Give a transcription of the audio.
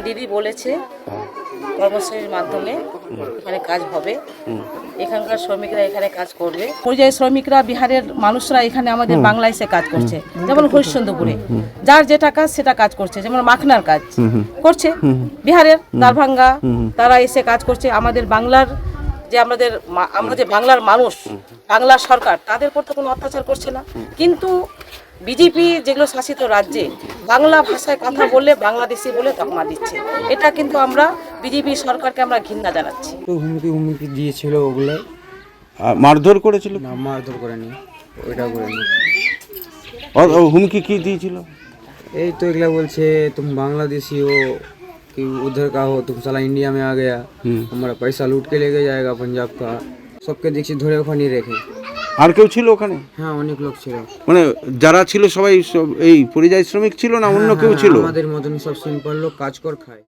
দিদি বলেছে কর্মশ্রীর মাধ্যমে এখানে কাজ হবে, এখানকার শ্রমিকরা এখানে কাজ করবে। পরিযায়ী শ্রমিকরা বিহারের মানুষরা এখানে আমাদের বাংলায় এসে কাজ করছে, যেমন হরিশ্চন্দ্রপুরে যার যেটা কাজ সেটা কাজ করছে, যেমন মাখনার কাজ করছে বিহারের দারভাঙ্গা, তারা এসে কাজ করছে। আমাদের বাংলার যে আমরা যে বাংলার মানুষ, বাংলার সরকার তাদের উপর তো কোনো অত্যাচার করছে না। কিন্তু বিজেপি যেগুলো শাসিত রাজ্যে বাংলা ভাষায় কথা বললে বাংলাদেশি বলে তকমা দিচ্ছে, এটা কিন্তু আমরা বিজেপি সরকারকে আমরা ঘৃণা জানাচ্ছি। তো হুমকি দিয়েছিল ওগুলো, মারধর করেছিল? না মারধর করেনি, ওইটা করেনি। হুমকি কি দিয়েছিল? এই তো এগুলা বলছে तुम बांग्लादेशी हो कि उधर का हो, तुम साला इंडिया में आ गया, हमारा पैसा लूट के लेके जाएगा पंजाब का। सबके देखছি ধরে ওখানে রেখে। আর কেউ ছিল ওখানে? হ্যাঁ অনেক লোক ছিল। মানে যারা ছিল সবাই এই পরিযায়ী শ্রমিক ছিল না অন্য কেউ ছিল? আমাদের মতন সব সিম্পল লোক কাজ কর খায়।